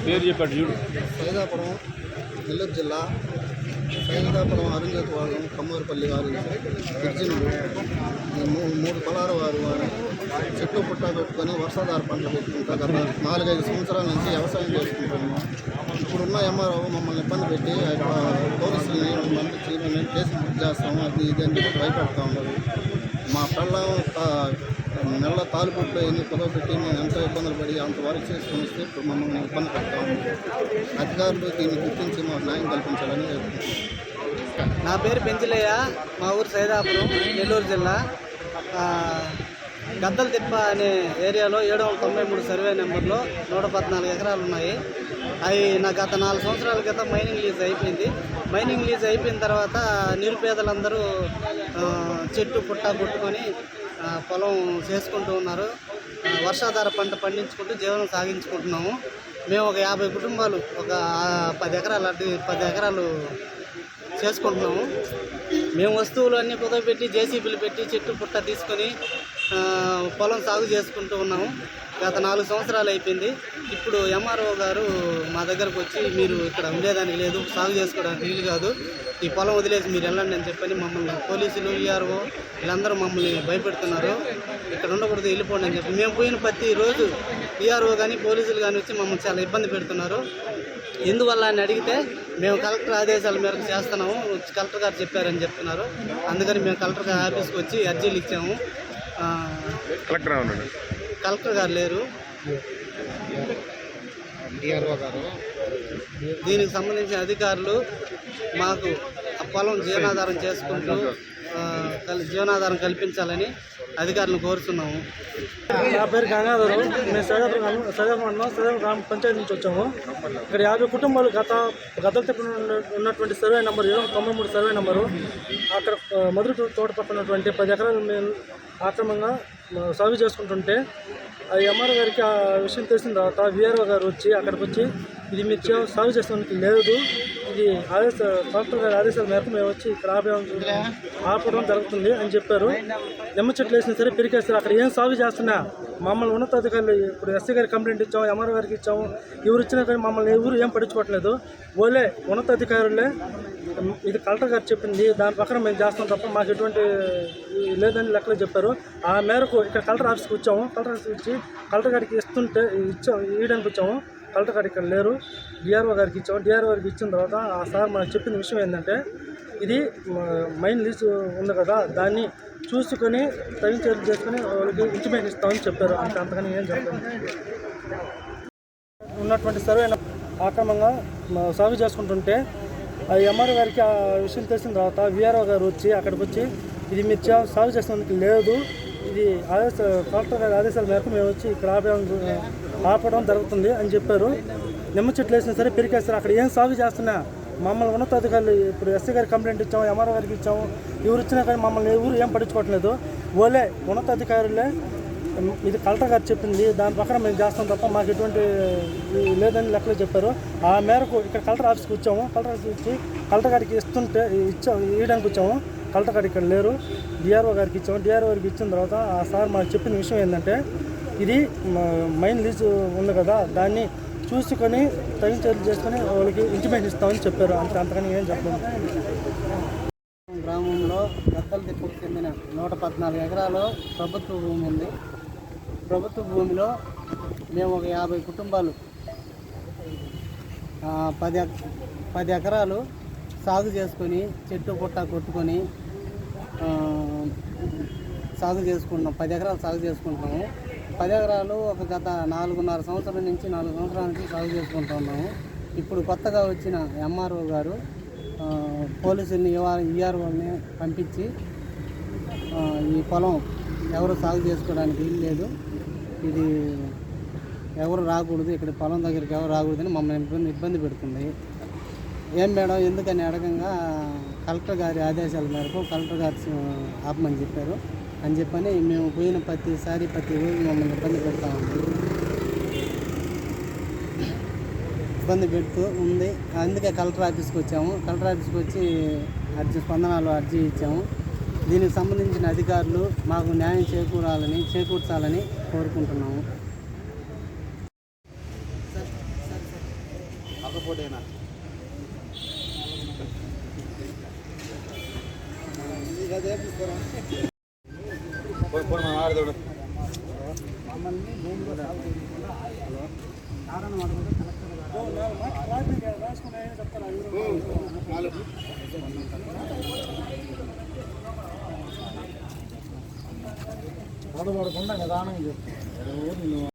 పేరు చెప్పాడు చూడు. సైదాపురం నెల్లూరు జిల్లా సైదాపురం అరుంజేతివాగం కమ్మూరుపల్లి వారు గిరిజనులు 3 పొలాల వారు చెట్లు పుట్ట పెట్టుకొని వర్షాధార పంటలు పెట్టుకుంటా గత 4-5 సంవత్సరాల నుంచి వ్యవసాయం చేసుకుంటున్నాం. ఇప్పుడున్న ఎంఆర్ఓ మమ్మల్ని ఇబ్బంది పెట్టి ఇక్కడ పోలీసులని పంపించి మేము కేసు బుక్ చేస్తాము అది ఇది అని చెప్పి భయపెడతా ఉన్నారు. మా పిల్లలు నెల తాలిపొట్లు ఎన్ని కుదవ పెట్టి మేము ఎంతో ఇబ్బందులు పడి అంతవరకు చేసుకుని వస్తే ఇప్పుడు మమ్మల్ని ఇబ్బంది పెడతాము. అధికారులు దీన్ని గుర్తించి మాకు న్యాయం కల్పించాలని నా పేరు పెంచలయ్య, మా ఊరు సైదాపురం నెల్లూరు జిల్లా. గద్దల తిప్ప అనే ఏరియాలో 793 సర్వే నెంబర్లో 114 ఎకరాలు ఉన్నాయి. అవి నాకు గత 4 సంవత్సరాల క్రితం మైనింగ్ లీజ్ అయిపోయింది. మైనింగ్ లీజ్ అయిపోయిన తర్వాత నిరుపేదలందరూ చెట్టు పుట్ట కొట్టుకొని పొలం చేసుకుంటూ ఉన్నారు. వర్షాధార పంట పండించుకుంటూ జీవనం సాగించుకుంటున్నాము. మేము ఒక 50 కుటుంబాలు ఒక 10 ఎకరాలు చేసుకుంటున్నాము. మేము వస్తువులు అన్నీ కుదవపెట్టి జేసీబీలు పెట్టి చెట్టు పుట్ట తీసుకొని పొలం సాగు చేసుకుంటూ ఉన్నాము. గత 4 సంవత్సరాలు అయిపోయింది. ఇప్పుడు ఎంఆర్ఓ గారు మా దగ్గరకు వచ్చి మీరు ఇక్కడ ఉండేదానికి లేదు, సాగు చేసుకోవడానికి వీలు కాదు, ఈ పొలం వదిలేసి మీరు వెళ్ళండి అని చెప్పని మమ్మల్ని పోలీసులు ఈఆర్ఓ వీళ్ళందరూ మమ్మల్ని భయపెడుతున్నారు. ఇక్కడ ఉండకూడదు, వెళ్ళిపోండి అని చెప్పి. మేము పోయిన ప్రతి రోజు ఈఆర్ఓ కానీ పోలీసులు కానీ వచ్చి మమ్మల్ని చాలా ఇబ్బంది పెడుతున్నారు. ఎందువల్ల అని అడిగితే మేము కలెక్టర్ ఆదేశాల మేరకు చేస్తున్నాము, కలెక్టర్ గారు చెప్పారని చెప్తున్నారు. అందుకని మేము కలెక్టర్ గారి ఆఫీస్కి వచ్చి అర్జీలు ఇచ్చాము. కలెక్టర్ గారు లేరు. దీనికి సంబంధించిన అధికారులు మాకు ఆ పొలం జీవనాధారం చేసుకుంటూ జీవనాధారం కల్పించాలని అధికారులను కోరుతున్నాము. నా పేరు గంగాధరం. మేము సైదాపురం గ్రామ పంచాయతీ నుంచి వచ్చాము. ఇక్కడ 50 కుటుంబాలు గద్దల తిప్ప ఉన్నటువంటి సర్వే నెంబర్ 93 సర్వే నెంబరు. అక్కడ మధుర తోట పక్కన ఉన్నటువంటి 10 ఎకరాలు మేము ఆక్రమంగా సాగు చేసుకుంటుంటే ఆ ఎంఆర్ఓ గారికి ఆ విషయం తెలిసిన తర్వాత విఆర్ఓ గారు వచ్చి అక్కడికి వచ్చి ఇది మీరు సాగు చేసేందుకు లేదు, ఇది కలెక్టర్ గారి ఆదేశాల మేరకు మేము వచ్చి ఇక్కడ ఆపడం జరుగుతుంది అని చెప్పారు. నిమ్మ చెట్లు వేసినా సరే పెరికేస్తారు. అక్కడ ఏం సాగు చేస్తున్నా మమ్మల్ని ఉన్నతాధికారులు ఇప్పుడు ఎస్సీ గారికి కంప్లైంట్ ఇచ్చాము, ఎంఆర్ఓ గారికి ఇచ్చాము. ఎవరు ఇచ్చినా కానీ మమ్మల్ని ఎవరు ఏం పట్టించుకోవట్లేదు. ఓలే ఉన్నతాధికారులే ఇది కలెక్టర్ గారు చెప్పింది దాని ప్రకారం మేము చేస్తాం తప్ప మాకు ఎటువంటి లేదని లెక్కలు చెప్పారు. ఆ మేరకు ఇక్కడ కలెక్టర్ ఆఫీస్కి వచ్చాము. కలెక్టర్ ఆఫీస్కి వచ్చి కలెక్టర్ గారికి ఇవ్వడానికి వచ్చాము. కలెక్టర్ గారు ఇక్కడ లేరు. డిఆర్ఓ గారికి ఇచ్చాము. డిఆర్ఓ గారికి ఇచ్చిన తర్వాత ఆ సార్ మనకు చెప్పిన విషయం ఏంటంటే ఇది మైన్ లీజ్ ఉంది కదా, దాన్ని చూసుకొని తగిన చర్యలు చేసుకొని వాళ్ళకి ఇంటిమేషన్ ఇస్తామని చెప్పారు. అంతకని ఏం చెప్పారు. ఉన్నటువంటి సర్వే ఆక్రమంగా సాగు చేసుకుంటుంటే ఆ ఎంఆర్ఓ గారికి ఆ విషయం తెలిసిన తర్వాత విఆర్ఓ గారు వచ్చి అక్కడికి వచ్చి ఇది మీరు సాగు చేసినందుకు లేదు, ఇది కలెక్టర్ గారి ఆదేశాల మేరకు మేము వచ్చి ఇక్కడ ఆపడం జరుగుతుంది అని చెప్పారు. నిమ్మ చెట్లు వేసినా సరే పెరికేస్తారు. అక్కడ ఏం సాగు చేస్తున్నా మమ్మల్ని ఉన్నతాధికారులు ఇప్పుడు ఎస్సీ గారికి కంప్లైంట్ ఇచ్చాము, ఎంఆర్ఓ గారికి ఇచ్చాము. ఎవరు ఇచ్చినా కానీ మమ్మల్ని ఎవరు ఏం పట్టించుకోవట్లేదు. ఓలే ఉన్నతాధికారులే ఇది కలెక్టర్ గారు చెప్పింది దాని ప్రకారం మేము చేస్తాం తప్ప మాకు ఎటువంటి లేదని లెక్కలు చెప్పారు. ఆ మేరకు ఇక్కడ కలెక్టర్ ఆఫీస్కి వచ్చాము. కలెక్టర్ ఆఫీస్కి వచ్చి కలెక్టర్ గారికి ఇవ్వడానికి వచ్చాము. కలెక్టర్ గారు ఇక్కడ లేరు. డిఆర్ఓ గారికి ఇచ్చాము. డిఆర్ఓ గారికి ఇచ్చిన తర్వాత ఆ సార్ మాకు చెప్పిన విషయం ఏంటంటే ఇది మైన్ లీజ్ ఉంది కదా, దాన్ని చూసుకొని తగిన చర్యలు చేసుకొని వాళ్ళకి ఇంటిమేషన్ ఇస్తామని చెప్పారు. అంతకని ఏం చెప్పలేదు. గ్రామంలో గద్దల తిప్పకు చెందిన 114 ఎకరాలు ప్రభుత్వ భూమి ఉంది. ప్రభుత్వ భూమిలో మేము ఒక 50 కుటుంబాలు 10 ఎకరాలు సాగు చేసుకొని చెట్టు పుట్ట కొట్టుకొని సాగు చేసుకుంటున్నాం. 10 ఎకరాలు సాగు చేసుకుంటున్నాము. 10 ఎకరాలు ఒక గత 4.5 సంవత్సరాల నుంచి 4 సంవత్సరాల నుంచి సాగు చేసుకుంటున్నాము. ఇప్పుడు కొత్తగా వచ్చిన ఎంఆర్ఓ గారు పోలీసుల్ని ఈఆర్ఓని పంపించి ఈ పొలం ఎవరు సాగు చేసుకోవడానికి వీలు లేదు, ఇది ఎవరు రాకూడదు, ఇక్కడ పొలం దగ్గరికి ఎవరు రాకూడదని మమ్మల్ని ఇబ్బంది పెడుతుంది. ఏం మేడం ఎందుకని అడగంగా కలెక్టర్ గారి ఆదేశాల మేరకు కలెక్టర్ గారు ఆపమని చెప్పారు అని చెప్పని మేము పోయిన ప్రతిసారి ప్రతి రోజు మమ్మల్ని ఇబ్బంది పెడతా పెడుతూ ఉంది. అందుకే కలెక్టర్ ఆఫీస్కి వచ్చాము. కలెక్టర్ ఆఫీస్కి వచ్చి స్పందనలో అర్జీ ఇచ్చాము. దీనికి సంబంధించిన అధికారులు మాకు న్యాయం చేకూర్చాలని కోరుకుంటున్నాము. పోటీనా? నిదానంగా చెప్తాను.